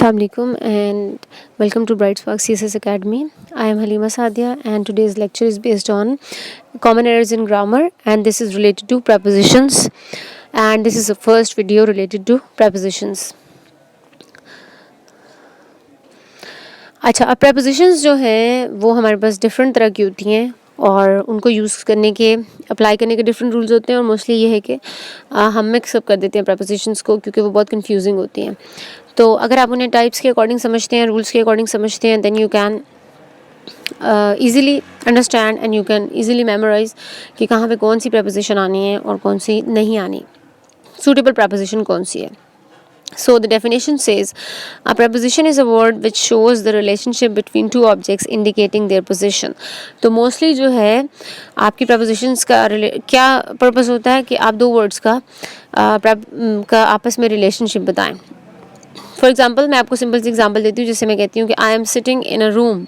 Assalamu alaikum and welcome to Bright Spark CSS Academy. I am Halima Sadia and today's lecture is based on common errors in grammar and this is related to prepositions and this is the first video related to prepositions. अच्छा, अब prepositions जो हैं वो हमारे पास different तरह की होती हैं और उनको यूज़ करने के अप्लाई करने के डिफरेंट रूल्स होते हैं और मोस्टली ये है कि हम मिक्सअप कर देते हैं prepositions को क्योंकि वो बहुत कंफ्यूजिंग होती हैं. तो अगर आप उन्हें टाइप्स के अकॉर्डिंग समझते हैं, रूल्स के अकॉर्डिंग समझते हैं, then you can easily understand and you can easily memorise कि कहाँ पे कौन सी preposition आनी है और कौन सी नहीं आनी, सूटेबल preposition कौन सी है. So the definition says a preposition is a word which shows the relationship between two objects indicating their position. तो mostly जो है आपकी prepositions का क्या purpose होता है कि आप दो words का आपस में relationship बताएं. For example, मैं आपको simple सी example देती हूँ जिससे मैं कहती हूँ कि I am sitting in a room.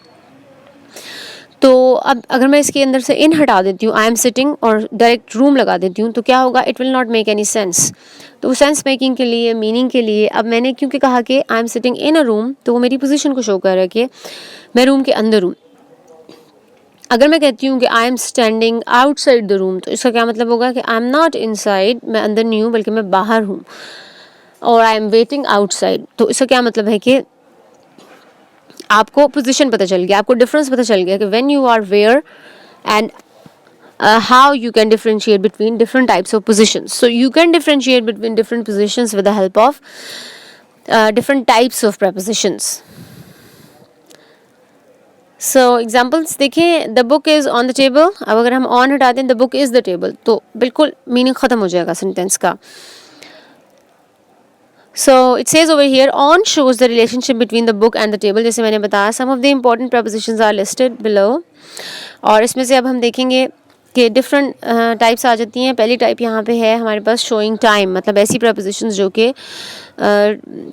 तो अब अगर मैं इसके अंदर से इन हटा देती हूँ, आई एम सिटिंग और डायरेक्ट रूम लगा देती हूँ तो क्या होगा, it will not make any sense. तो सेंस मेकिंग के लिए, मीनिंग के लिए अब मैंने क्योंकि कहा कि I am sitting in a room तो वो मेरी पोजीशन को शो कर रहा है कि मैं रूम के अंदर हूँ. अगर मैं कहती हूँ कि I am standing outside the room तो इसका क्या मतलब होगा कि आई एम नॉट इनसाइड, मैं अंदर नहीं हूँ बल्कि मैं बाहर हूँ. और आई एम वेटिंग आउटसाइड तो इसका क्या मतलब है कि आपको पोजीशन पता चल गया, आपको डिफरेंस पता चल गया कि when you are where and how you can differentiate between different types of positions. So you can differentiate between different positions with the help of different types of prepositions. So examples देखें, the book is on the table. अब अगर हम on हटा दें the book is the table तो बिल्कुल meaning ख़त्म हो जाएगा सेंटेंस का. So it says over here on shows the relationship between the book and the table. जैसे मैंने बताया some of the important prepositions are listed below. और इसमें से अब हम देखेंगे कि डिफरेंट टाइप्स आ जाती हैं. पहली टाइप यहाँ पे है हमारे पास शोइंग टाइम, मतलब ऐसी prepositions जो कि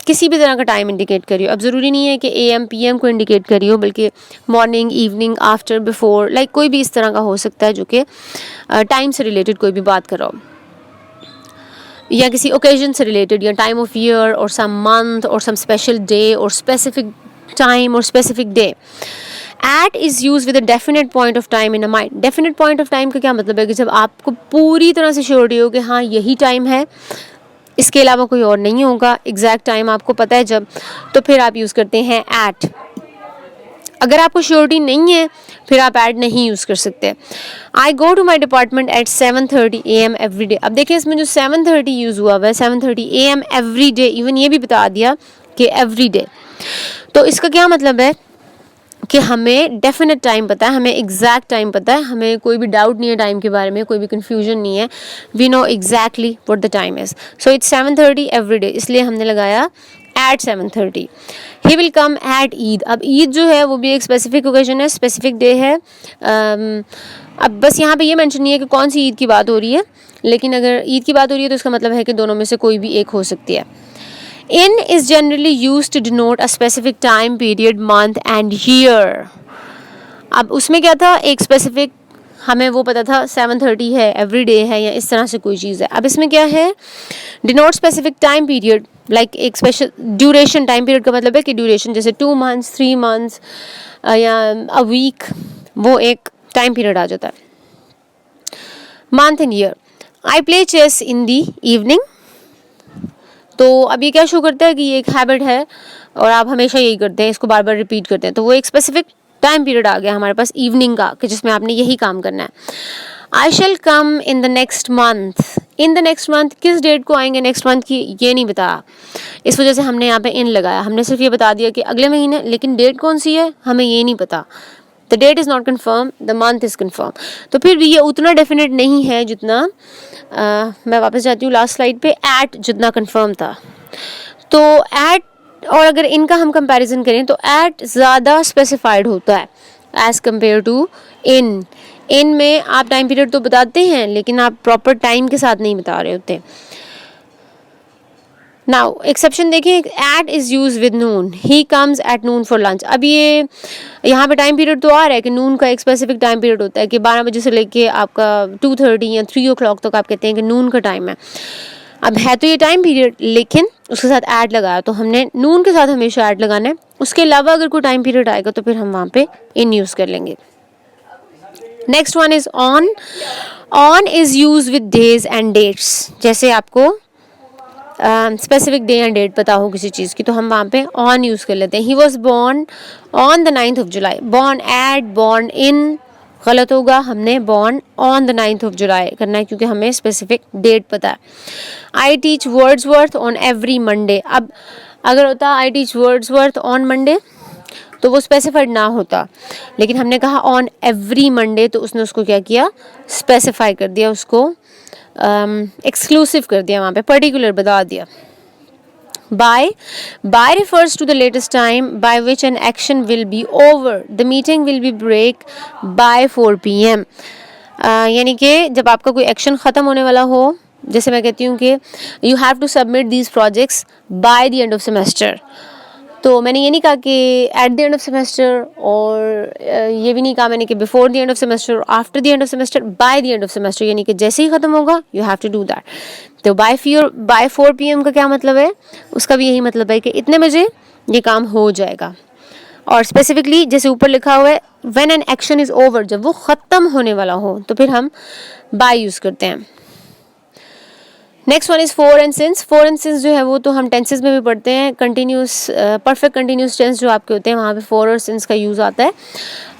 किसी भी तरह का टाइम इंडिकेट करी हो. अब ज़रूरी नहीं है कि AM PM को इंडिकेट करी हो बल्कि morning, evening, after, before, like कोई भी इस तरह का हो सकता है जो कि टाइम से रिलेटेड कोई भी बात कर रहा हो या किसी ओकेजन से रिलेटेड या टाइम ऑफ ईयर और सम मंथ और सम स्पेशल डे और स्पेसिफिक टाइम और specific day. At is used with a definite point of time in a mind. Definite point of time का क्या मतलब है कि जब आपको पूरी तरह से श्योरिटी हो कि हाँ यही टाइम है, इसके अलावा कोई और नहीं होगा, एग्जैक्ट टाइम आपको पता है जब, तो फिर आप यूज़ करते हैं at. अगर आपको श्योरिटी नहीं है फिर आप ऐड नहीं यूज़ कर सकते. I go to my department at 7:30 AM every day. अब देखिए इसमें जो 7:30 यूज़ हुआ हुआ है 7:30 AM एवरी डे, इवन ये भी बता दिया कि एवरी डे. तो इसका क्या मतलब है कि हमें डेफिनेट टाइम पता है, हमें एग्जैक्ट टाइम पता है, हमें कोई भी डाउट नहीं है टाइम के बारे में, कोई भी कन्फ्यूजन नहीं है. We know exactly what the time is. So it's 7:30 every day, इसलिए हमने लगाया at 7:30. He will come at Eid. अब ईद जो है वो भी एक स्पेसिफिक ओकेजन है, स्पेसिफिक डे है. अब बस यहाँ पे ये मेंशन नहीं है कि कौन सी ईद की बात हो रही है, लेकिन अगर ईद की बात हो रही है तो इसका मतलब है कि दोनों में से कोई भी एक हो सकती है. In is generally used to denote a specific time period, month and year. अब उसमें क्या था, एक स्पेसिफिक हमें वो पता था 7:30 है, एवरी डे है या इस तरह से कोई चीज़ है. अब इसमें क्या है, denote specific time period, like एक स्पेशल ड्यूरेशन. टाइम पीरियड का मतलब है कि ड्यूरेशन, जैसे 2 months 3 months या अ वीक, वो एक टाइम पीरियड आ जाता है. Month and year. I play chess in the evening. तो अब ये क्या शो करता है कि ये एक हैबिट है और आप हमेशा यही करते हैं, इसको बार बार रिपीट करते हैं. तो वो एक स्पेसिफिक टाइम पीरियड आ गया हमारे पास इवनिंग का कि जिसमें आपने यही काम करना है. I shall come in the next month. In the next month, किस डेट को आएंगे नेक्स्ट मंथ की ये नहीं बताया, इस वजह से हमने यहाँ पे इन लगाया. हमने सिर्फ ये बता दिया कि अगले महीने, लेकिन डेट कौन सी है हमें ये नहीं पता. The that is not confirm, the month is confirm. तो फिर भी ये उतना डेफिनेट नहीं है जितना मैं वापस जाती हूँ लास्ट स्लाइड पे, एट जितना कन्फर्म था. तो एट और अगर इनका हम कंपैरिजन करें तो एट ज़्यादा स्पेसिफाइड होता है एज़ कम्पेयर टू इन. इन में आप टाइम पीरियड तो बताते हैं लेकिन आप प्रॉपर टाइम के साथ नहीं बता रहे होते. नाउ एक्सेप्शन देखिए, at is use with noon. He comes at noon for lunch. अब ये यहाँ पे टाइम पीरियड तो आ रहा है कि नून का एक स्पेसिफिक टाइम पीरियड होता है कि 12 बजे से लेके आपका 2:30 या 3 o'clock तक आप कहते हैं कि नून का टाइम है. अब है तो ये टाइम पीरियड, लेकिन उसके साथ ऐड लगाया, तो हमने नून के साथ हमेशा ऐड लगाना है। उसके अलावा अगर कोई टाइम पीरियड आएगा तो फिर हम वहाँ पे इन यूज़ कर लेंगे। Next one is on. On is use with days and dates. जैसे आपको स्पेसिफिक डे एंड डेट पता हो किसी चीज़ की, तो हम वहाँ पे ऑन यूज़ कर लेते हैं। He was born on the 9th of July। Born at, born in गलत होगा, हमने born on the 9th of July करना है, क्योंकि हमें स्पेसिफिक डेट पता है। I teach Wordsworth on every Monday. अब अगर होता I teach Wordsworth on Monday तो वो स्पेसिफाइड ना होता, लेकिन हमने कहा ऑन एवरी मंडे, तो उसने उसको क्या किया, स्पेसिफाई कर दिया, उसको एक्सक्लूसिव कर दिया, वहाँ पे पर्टिकुलर बता दिया। By refers to the latest time by which an action will be over. The meeting will be break by 4 p.m. यानी कि जब आपका कोई एक्शन ख़त्म होने वाला हो, जैसे मैं कहती हूँ कि you have to submit these projects by the end of semester, तो मैंने ये नहीं कहा कि at the end of semester, और ये भी नहीं कहा मैंने कि before the end of semester, after the end of semester, by the end of semester, यानी कि जैसे ही ख़त्म होगा you have to do that. तो बाय 4 PM का क्या मतलब है, उसका भी यही मतलब है कि इतने बजे ये काम हो जाएगा। और स्पेसिफिकली जैसे ऊपर लिखा हुआ है, when an action is over, जब वो ख़त्म होने वाला हो, तो फिर हम बाय यूज़ करते हैं। Next one is four and since. Four and since जो है वो तो हम टेंसेज में भी पढ़ते हैं। कंटिन्यूस परफेक्ट कंटिन्यूस टेंस जो आपके होते हैं, वहाँ पे फोर और सिंस का यूज़ आता है।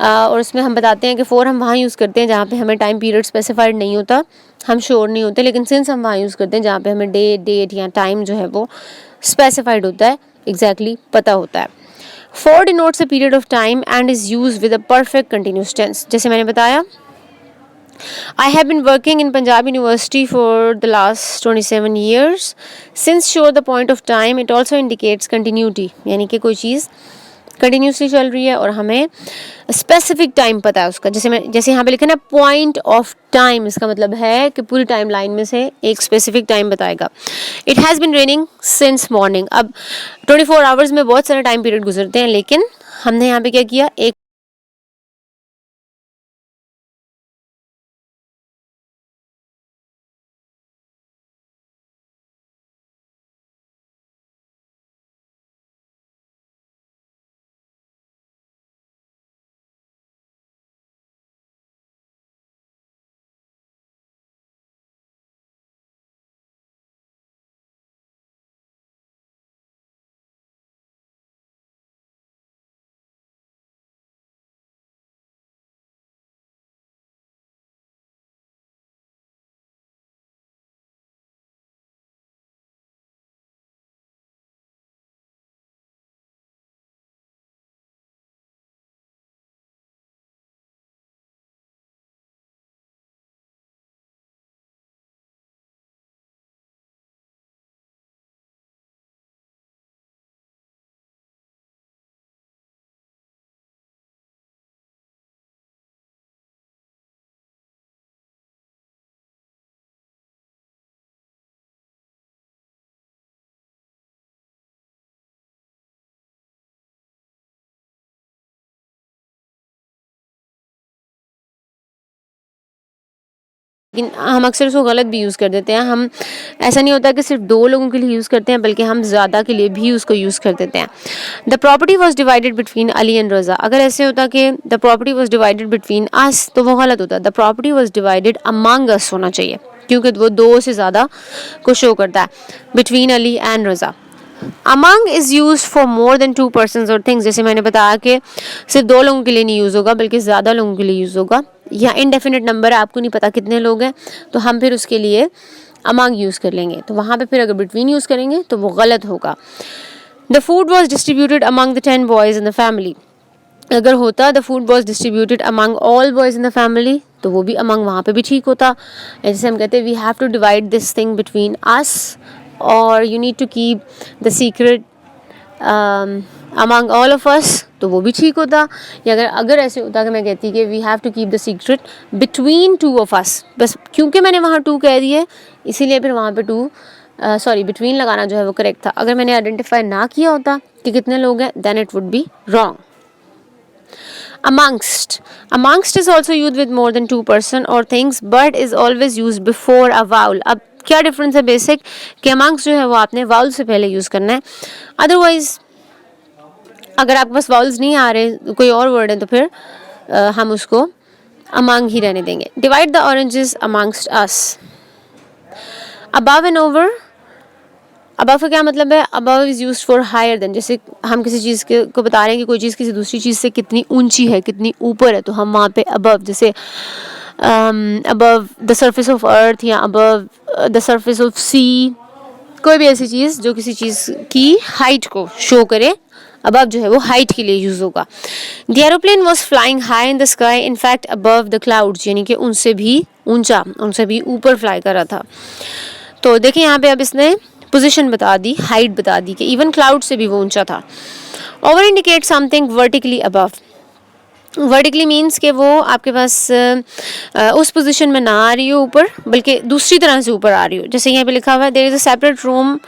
और उसमें हम बताते हैं कि फोर हम वहाँ यूज़ करते हैं जहाँ पे हमें टाइम पीरियड स्पेसिफाइड नहीं होता, हम श्योर नहीं होते, लेकिन सिंस हम वहाँ यूज़ करते हैं जहाँ पे हमें डेट या टाइम जो है वो स्पेसिफाइड होता है, एग्जैक्टली पता होता है। For denotes a period of time and is use with a perfect continuous tense. जैसे मैंने बताया, I have been working in Punjab University for the last 27 years. Since show the point of time, it also indicates continuity, यानी कि कोई चीज़ continuously चल रही है और हमें स्पेसिफिक टाइम पता है उसका। जैसे यहाँ पे लिखा ना पॉइंट ऑफ टाइम, इसका मतलब है कि पूरी टाइम लाइन में से एक स्पेसिफिक टाइम बताएगा। It has been raining since morning. अब 24 आवर्स में बहुत सारे टाइम पीरियड गुजरते हैं, लेकिन हमने यहाँ पे क्या किया, एक लेकिन हम अक्सर उसको गलत भी यूज़ कर देते हैं। हम ऐसा नहीं होता कि सिर्फ दो लोगों के लिए यूज़ करते हैं, बल्कि हम ज़्यादा के लिए भी उसको यूज़ कर देते हैं। The property was divided between Ali and Raza. अगर ऐसे होता कि the property was divided between us, तो वो गलत होता। The property was divided among us होना चाहिए, क्योंकि वो दो से ज़्यादा को शो करता है। Between Ali and Raza. Among is use for more than 2 persons और थिंग्स। जैसे मैंने बताया कि सिर्फ दो लोगों के लिए नहीं यूज़ होगा, बल्कि ज़्यादा लोगों के लिए यूज़ होगा। या इनडेफिनेट नंबर है, आपको नहीं पता कितने लोग हैं, तो हम फिर उसके लिए अमंग यूज़ कर लेंगे। तो वहाँ पे फिर अगर बिटवीन यूज़ करेंगे तो वो गलत होगा। The food was distributed among the 10 boys in the family. अगर होता the food was distributed among all boys in the family, तो वो भी अमंग वहाँ पे भी ठीक होता। जैसे हम कहते हैं we have to divide this thing between us, और you need to keep the secret among all of us, तो वो भी ठीक होता। या अगर ऐसे होता कि मैं कहती कि we have to keep the secret between 2 of us, बस क्योंकि मैंने वहाँ 2 कह दिए इसीलिए फिर वहाँ पे 2 बिटवीन लगाना जो है वो करेक्ट था। अगर मैंने आइडेंटिफाई ना किया होता कि कितने लोग हैं, then it would be wrong. Amongst is also used with more than 2 person or things, but is always used before a vowel. अब क्या डिफरेंस है बेसिक कि अमंग्स जो है वो आपने वाउल से पहले यूज़ करना है. अदरवाइज अगर आपके पास वाउल्स नहीं आ रहे, कोई और वर्ड है, तो फिर हम उसको अमंग ही रहने देंगे. Divide the oranges amongst us. Above and over. Above का क्या मतलब है? Above is used for higher than. जैसे हम किसी चीज़ के को बता रहे हैं कि कोई चीज़ किसी दूसरी चीज़ से कितनी ऊंची है, कितनी ऊपर है, तो हम वहाँ पे अबव, जैसे above the surface of earth या अबव द सरफेस ऑफ सी, कोई भी ऐसी चीज़ जो किसी चीज़ की हाइट को शो करे, अबव जो है वो हाइट के लिए यूज़ होगा. The aeroplane was flying high in the sky, in fact above the clouds, यानी कि उनसे भी ऊंचा, उनसे भी ऊपर फ्लाई कर रहा था. तो देखिए यहाँ पे अब इसने पोजीशन बता दी, हाइट बता दी कि इवन क्लाउड से भी वो ऊंचा था. Over indicate something vertically above. Vertically means कि वो आपके पास उस पोजीशन में ना आ रही हो ऊपर, बल्कि दूसरी तरह से ऊपर आ रही हो. जैसे यहाँ पे लिखा हुआ है there is a separate room.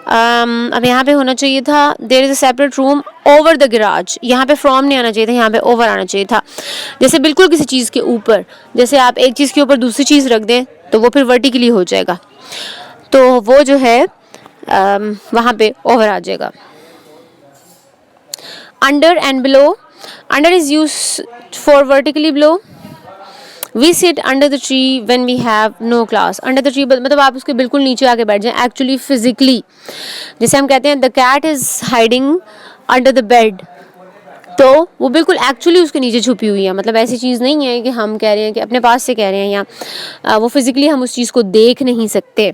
अब यहाँ पे होना चाहिए था there is a separate room over the garage. यहाँ पे फ्रॉम नहीं आना चाहिए था, यहाँ पे ओवर आना चाहिए था. जैसे बिल्कुल किसी चीज़ के ऊपर, जैसे आप एक चीज़ के ऊपर दूसरी चीज़ रख दें तो वो फिर वर्टिकली हो जाएगा, तो वो जो है वहाँ पे ओवर आ जाएगा. Under and below. Under is use for vertically below. We sit under the tree when we have no class. Under the tree मतलब आप उसके बिल्कुल नीचे आके बैठ जाएं, एक्चुअली फिजिकली. जैसे हम कहते हैं the cat is hiding under the bed, तो वो बिल्कुल एक्चुअली उसके नीचे छुपी हुई है. मतलब ऐसी चीज़ नहीं है कि हम कह रहे हैं कि अपने पास से कह रहे हैं, या वो फिजिकली हम उस चीज़ को देख नहीं सकते,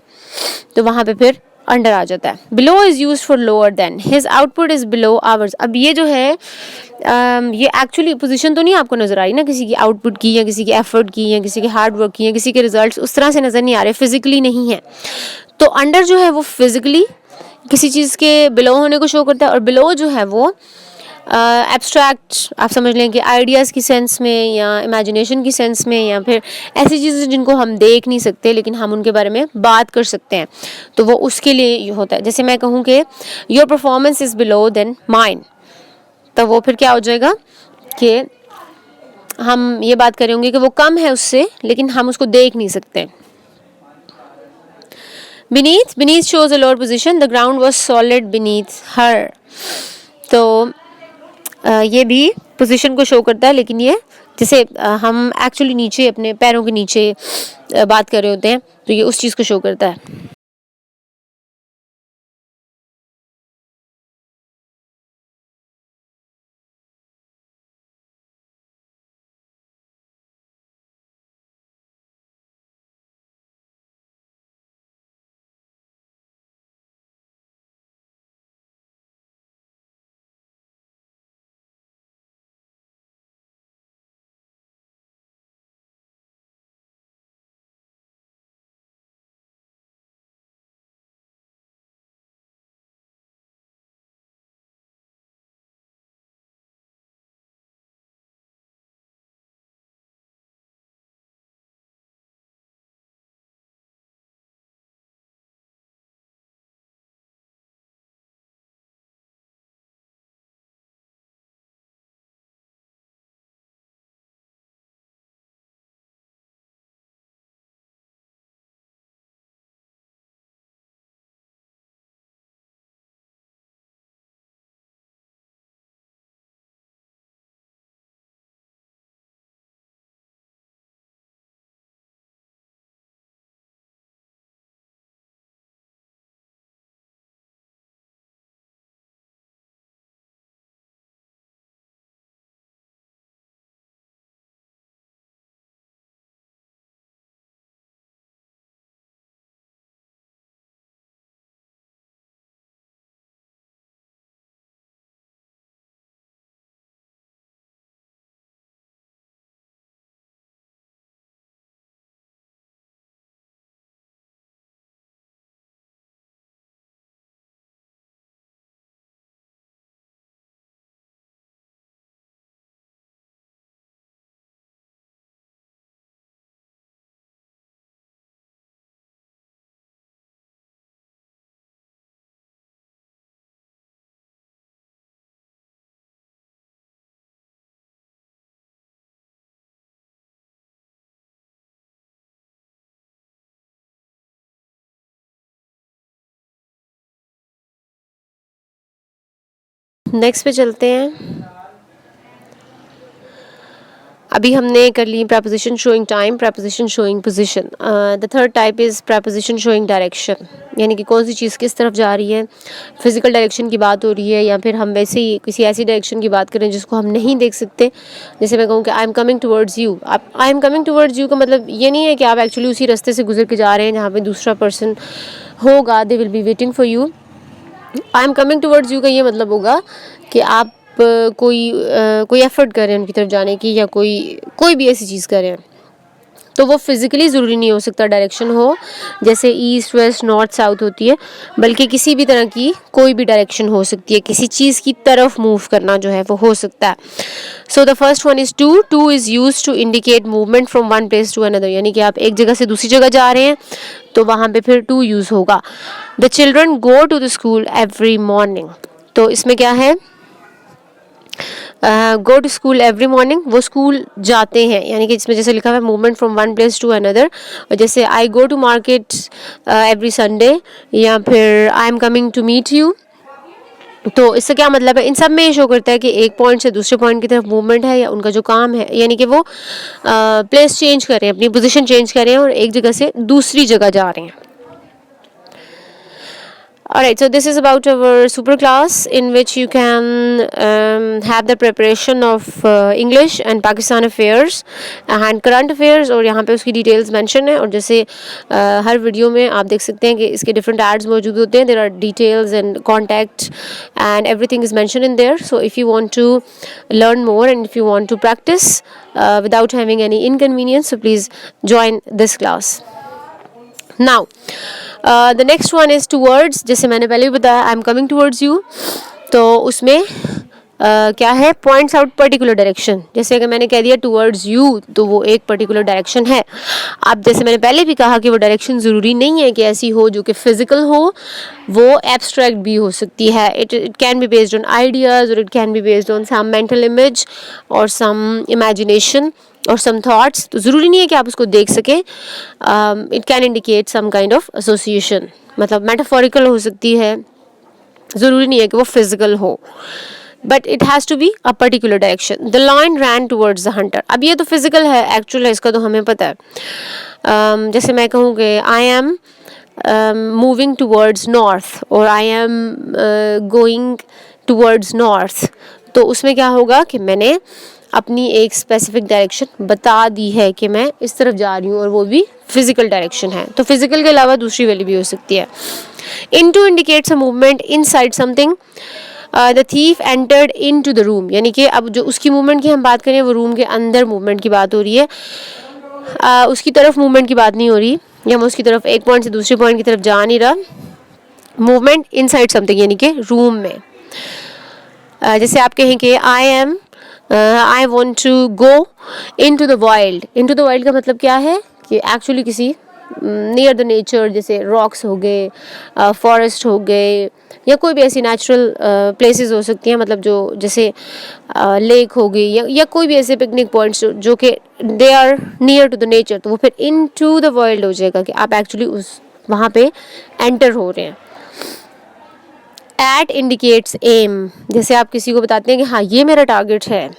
तो वहाँ पे फिर अंडर आ जाता है. Below is use for lower than. His output is below hours. अब ये जो है ये एक्चुअली पोजीशन तो नहीं आपको नजर आई ना किसी की आउटपुट की, या किसी की एफर्ट की, या किसी के हार्ड वर्क की, या किसी के रिजल्ट्स उस तरह से नजर नहीं आ रहे, फिजिकली नहीं है. तो अंडर जो है वो फिजिकली किसी चीज़ के बिलो होने को शो करता है, और बिलो जो है वो एब्स्ट्रैक्ट आप समझ लें कि आइडियाज़ की सेंस में, या इमेजिनेशन की सेंस में, या फिर ऐसी चीज़ें जिनको हम देख नहीं सकते लेकिन हम उनके बारे में बात कर सकते हैं, तो वो उसके लिए होता है. जैसे मैं कहूँ कि your performance is below then mine, तो वो फिर क्या हो जाएगा कि हम ये बात करेंगे कि वो कम है उससे, लेकिन हम उसको देख नहीं सकते. beneath shows a lower position. The ground was solid beneath her. तो ये भी पोजीशन को शो करता है, लेकिन ये जैसे हम एक्चुअली नीचे अपने पैरों के नीचे बात कर रहे होते हैं, तो ये उस चीज़ को शो करता है. नेक्स्ट पे चलते हैं। अभी हमने कर ली preposition showing time, preposition showing position. The third type is preposition showing direction, यानी कि कौन सी चीज़ किस तरफ जा रही है, फिजिकल डायरेक्शन की बात हो रही है या फिर हम वैसे ही किसी ऐसी डायरेक्शन की बात करें जिसको हम नहीं देख सकते। जैसे मैं कहूँ कि I am coming towards you, आप I am coming towards you का मतलब ये नहीं है कि आप एक्चुअली उसी रास्ते से गुजर के जा रहे हैं जहाँ पे दूसरा पर्सन होगा, they will be waiting for you. I am coming towards you का ये मतलब होगा कि आप कोई एफर्ट कर रहे हैं उनकी तरफ जाने की, या कोई भी ऐसी चीज़ कर रहे हैं, तो वो फिज़िकली ज़रूरी नहीं हो सकता डायरेक्शन हो जैसे ईस्ट वेस्ट नॉर्थ साउथ होती है, बल्कि किसी भी तरह की कोई भी डायरेक्शन हो सकती है, किसी चीज़ की तरफ मूव करना जो है वो हो सकता है। So the first one is to. To is use to indicate movement from one place to another, यानी कि आप एक जगह से दूसरी जगह जा रहे हैं तो वहाँ पे फिर टू यूज़ होगा। The children go to the school every morning, तो इसमें क्या है, go to school every morning, वो स्कूल जाते हैं, यानी कि इसमें जैसे लिखा हुआ है movement from one place to another. और जैसे I go to market every Sunday, या फिर I am coming to meet you, तो इससे क्या मतलब है, इन सब में ये शो करता है कि एक पॉइंट से दूसरे पॉइंट की तरफ मूवमेंट है या उनका जो काम है, यानी कि वो प्लेस चेंज कर रहे हैं, अपनी पोजीशन चेंज कर रहे हैं और एक जगह से दूसरी जगह जा रहे हैं। Alright, so this is about our super class in which you can have the preparation of English and Pakistan affairs and current affairs, और यहाँ पे उसकी details mention है। और जैसे हर वीडियो में आप देख सकते हैं कि इसके different ads मौजूद होते हैं, there are details and contact and everything is mentioned in there. So if you want to learn more and if you want to practice without having any inconvenience, so please join this class. Now the next one is towards, जैसे मैंने पहले भी बताया आई am coming towards you, तो उसमें क्या है, points out particular direction. जैसे अगर मैंने कह दिया टूवर्ड्स यू तो वो एक पर्टिकुलर डायरेक्शन है। अब जैसे मैंने पहले भी कहा कि वो डायरेक्शन ज़रूरी नहीं है कि ऐसी हो जो कि फिजिकल हो, वो एब्स्ट्रैक्ट भी हो सकती है। It can be based on ideas और it can be based on some mental image और सम इमेजिनेशन और सम थॉट्स। तो ज़रूरी नहीं है कि आप उसको देख सकें। It can indicate some kind of association, मतलब मेटाफोरिकल हो सकती है, ज़रूरी नहीं है कि वो फिजिकल हो, but it has to be a particular direction. The lion ran towards the hunter, अब ये तो फिजिकल है, एक्चुअल है, इसका तो हमें पता है। जैसे मैं कहूँ कि I am moving towards north और I am going towards north, तो उसमें क्या होगा कि मैंने अपनी एक स्पेसिफिक डायरेक्शन बता दी है कि मैं इस तरफ जा रही हूँ, और वो भी फिजिकल डायरेक्शन है। तो फिजिकल के अलावा दूसरी वाली भी हो सकती है। Into indicates a movement inside something. The thief entered into the room, यानी कि अब जो उसकी मूवमेंट की हम बात करें वो रूम के अंदर मूवमेंट की बात हो रही है, उसकी तरफ मूवमेंट की बात नहीं हो रही, या मैं उसकी तरफ एक पॉइंट से दूसरे पॉइंट की तरफ जा नहीं रहा। मूवमेंट इनसाइड समथिंग यानी कि रूम में। जैसे आप कहें कि I want to go into the wild. Into the wild का मतलब क्या है कि एक्चुअली किसी नियर द नेचर, जैसे रॉक्स हो गए, फॉरेस्ट हो गए, या कोई भी ऐसी नेचुरल प्लेसेस हो सकती हैं, मतलब जो जैसे लेक हो गई, या कोई भी ऐसे पिकनिक पॉइंट्स जो कि they are near to the nature, तो वो फिर इन टू द वर्ल्ड हो जाएगा कि आप एक्चुअली उस वहाँ पे एंटर हो रहे हैं। एट इंडिकेट्स एम, जैसे आप किसी को बताते हैं कि हाँ ये मेरा टारगेट है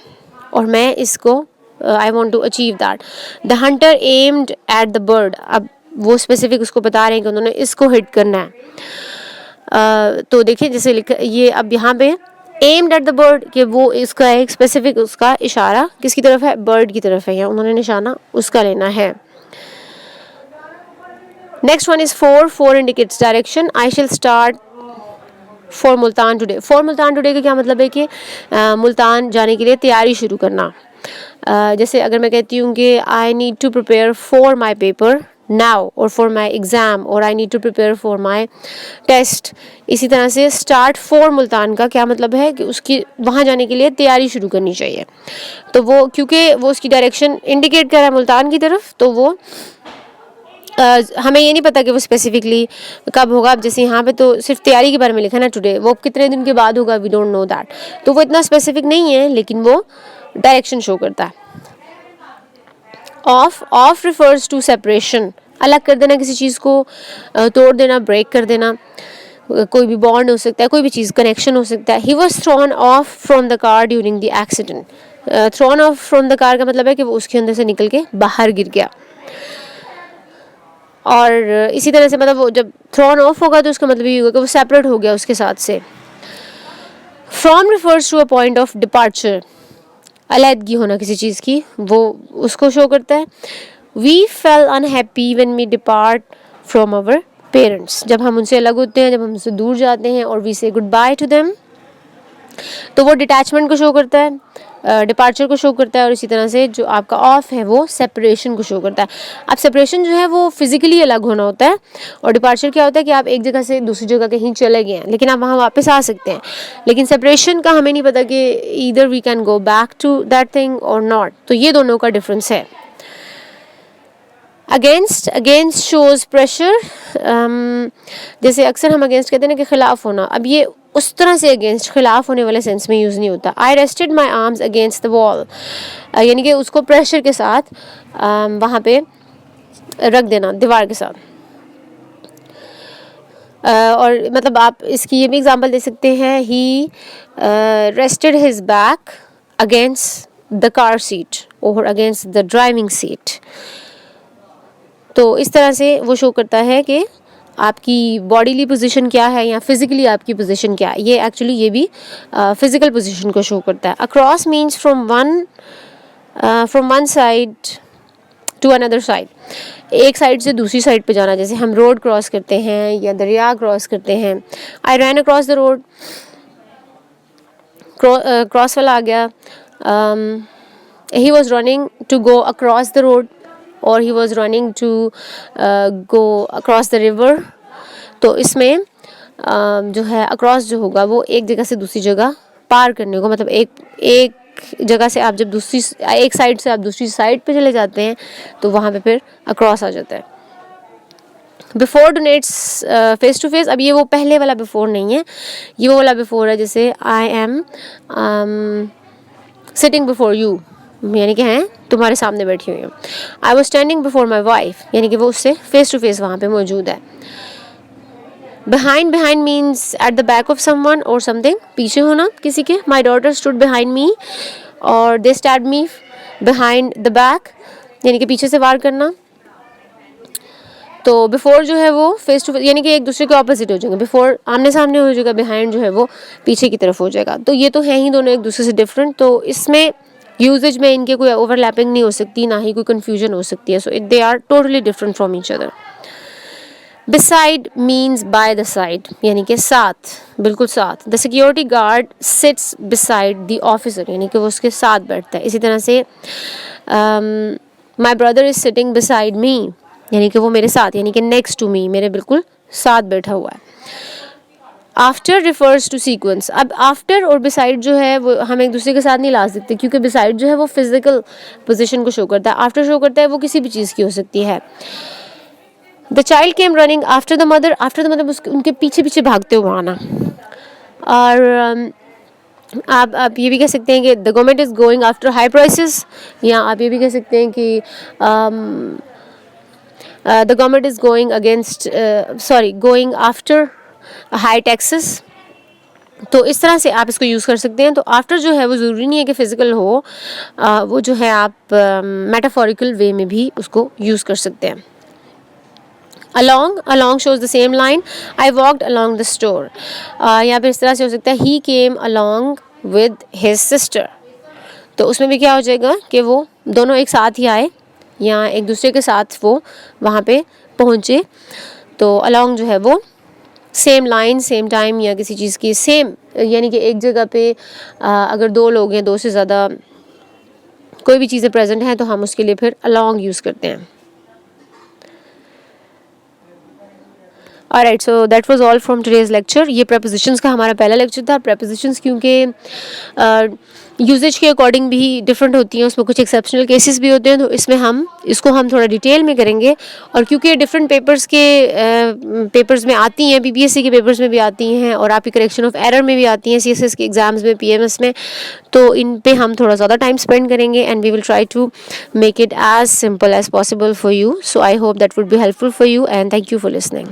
और मैं इसको I want to achieve that. The hunter aimed at the bird, अब वो स्पेसिफिक उसको बता रहे हैं कि उन्होंने इसको हिट करना है। तो देखिए जैसे लिखा ये, अब यहाँ पे एम्ड एट द बर्ड कि वो इसका एक स्पेसिफिक उसका इशारा किसकी तरफ है, बर्ड की तरफ है, या उन्होंने निशाना उसका लेना है। Next one is for. For indicates direction. I shall start for Multan today. For Multan today का क्या मतलब है कि मुल्तान जाने के लिए तैयारी शुरू करना। जैसे अगर मैं कहती हूँ कि I need to prepare for my paper now, और फॉर माई एग्ज़ाम, और I need to prepare for my test. इसी तरह से स्टार्ट फॉर मुल्तान का क्या मतलब है कि उसकी वहाँ जाने के लिए तैयारी शुरू करनी चाहिए। तो वो क्योंकि वो उसकी डायरेक्शन इंडिकेट कर रहा है मुल्तान की तरफ, तो वो हमें ये नहीं पता कि वो स्पेसिफिकली कब होगा। अब जैसे यहाँ पे तो सिर्फ तैयारी के बारे में लिखा ना टुडे, वो कितने दिन के बाद होगा वी डोंट नो दैट, तो वो इतना स्पेसिफिक नहीं है, लेकिन वो डायरेक्शन शो करता है। Off, off refers to separation, अलग कर देना किसी चीज़ को, तोड़ देना, ब्रेक कर देना। कोई भी बॉन्ड हो सकता है, कोई भी चीज़, कनेक्शन हो सकता है. He was thrown off from the car during the accident. Thrown off from the car का मतलब है कि वो उसके अंदर से निकल के बाहर गिर गया. और इसी तरह से मतलब वो जब थ्रोन ऑफ होगा तो उसका मतलब ये होगा कि वो सेपरेट हो गया उसके साथ से. From refers to a point of departure, अलहदगी होना किसी चीज़ की, वो उसको शो करता है. We feel unhappy when we depart from our parents, जब हम उनसे अलग होते हैं, जब हम उनसे दूर जाते हैं, और वी से गुड बाय टू देम, तो वो डिटैचमेंट को शो करता है, डिपार्चर को शो करता है. और इसी तरह से जो आपका ऑफ है वो सेपरेशन को शो करता है. अब सेपरेशन जो है वो फिजिकली अलग होना होता है, और डिपार्चर क्या होता है कि आप एक जगह से दूसरी जगह कहीं चले गए हैं, लेकिन आप वहाँ वापस आ सकते हैं. लेकिन सेपरेशन का हमें नहीं पता कि either we can go back to that thing और नॉट. तो ये दोनों का डिफरेंस है. अगेंस्ट शोज प्रेशर, जैसे अक्सर हम अगेंस्ट कहते हैं ना कि खिलाफ होना. अब ये उस तरह से अगेंस्ट खिलाफ होने वाले सेंस में यूज़ नहीं होता. I rested my arms against the wall, यानी कि उसको प्रेशर के साथ वहाँ पे रख देना, दीवार के साथ. और मतलब आप इसकी ये भी एग्जांपल दे सकते हैं. He rested his back against the car seat और अगेंस्ट द ड्राइविंग सीट. तो इस तरह से वो शो करता है कि आपकी बॉडीली पोजीशन क्या है या फिजिकली आपकी पोजीशन क्या है. ये एक्चुअली ये भी फिजिकल पोजीशन को शो करता है. Across means from one side to another side, एक साइड से दूसरी साइड पे जाना. जैसे हम रोड क्रॉस करते हैं या दरिया क्रॉस करते हैं. I ran across the road, cross वाला आ गया. He was running to go across the road, और he was running to go across the river. तो इसमें जो है अक्रॉस जो होगा वो एक जगह से दूसरी जगह पार करने को, मतलब एक जगह से आप जब एक साइड से आप दूसरी साइड पे चले जाते हैं तो वहाँ पे फिर अक्रॉस आ जाता है. Before denotes face to face. अब ये वो पहले वाला बिफोर नहीं है, ये वो वाला बिफोर है. जैसे I am sitting before you, यानी कि हैं तुम्हारे सामने बैठी हुई हूँ. I was standing before my wife, यानी कि वो उससे फेस टू फेस वहाँ पे मौजूद है. Behind means at the back of someone और समथिंग, पीछे होना किसी के. My daughter stood behind me और they stabbed me behind the back, यानी कि पीछे से वार करना. तो बिफोर जो है वो फेस टू फेस, यानी कि एक दूसरे के ऑपोजिट हो जाएंगे. बिफोर आमने सामने हो जाएगा, बिहाइंड जो है वो पीछे की तरफ हो जाएगा. तो ये तो है ही दोनों एक दूसरे से डिफरेंट. तो इसमें यूजेज में इनके कोई ओवरलैपिंग नहीं हो सकती, ना ही कोई कन्फ्यूजन हो सकती है. So they are totally different from each other. Beside means by the side, यानी कि साथ, बिल्कुल साथ. The security guard sits beside the officer, यानी कि वो उसके साथ बैठता है. इसी तरह से my brother is sitting beside me, यानी कि वो मेरे साथ, यानी कि नेक्स्ट टू मी, मेरे बिल्कुल साथ बैठा हुआ है. After refers to sequence. अब आफ्टर और बिसाइड जो है वो हम एक दूसरे के साथ नहीं ला सकते, क्योंकि बिसाइड जो है वो फिजिकल पोजीशन को शो करता है, आफ्टर शो करता है वो किसी भी चीज़ की हो सकती है. The child came running after the mother. After the mother उनके पीछे पीछे भागते हुए आना. और आप ये भी कह सकते हैं कि the government is going after high prices, या आप ये भी कह सकते हैं कि the government is going against going after high taxes. तो इस तरह से आप इसको यूज़ कर सकते हैं. तो आफ्टर जो है वो ज़रूरी नहीं है कि फ़िज़िकल हो, वो जो है आप मेटाफोरिकल वे में भी उसको यूज़ कर सकते हैं. along shows the same line. I walked along the store. यहाँ पे इस तरह से हो सकता है he came along with his sister. तो उसमें भी क्या हो जाएगा कि वो दोनों एक साथ ही आए या एक दूसरे के साथ वो वहाँ पे पहुँचे. तो along जो है वो सेम लाइन, सेम टाइम, या किसी चीज़ की सेम, यानी कि एक जगह पे अगर दो लोग हैं, दो से ज़्यादा कोई भी चीज़ें प्रेजेंट हैं, तो हम उसके लिए फिर along यूज़ करते हैं. Alright, so that was all from today's lecture. ये प्रपोजिशंस का हमारा पहला लेक्चर था. प्रपोजिशंस क्योंकि यूजेज के अकॉर्डिंग भी डिफरेंट होती हैं, उसमें कुछ एक्सेप्शनल केसेस भी होते हैं, तो इसमें हम थोड़ा डिटेल में करेंगे. और क्योंकि डिफरेंट पेपर्स में आती हैं, बीपीएससी के पेपर्स में भी आती हैं, और आपकी करेक्शन ऑफ एरर में भी आती हैं, सीएसएस के एग्जाम्स में, पीएमएस में, तो इन पे हम थोड़ा ज़्यादा टाइम स्पेंड करेंगे. And we will try to make it as simple as possible for you. So I hope that would be helpful for you, and thank you for listening.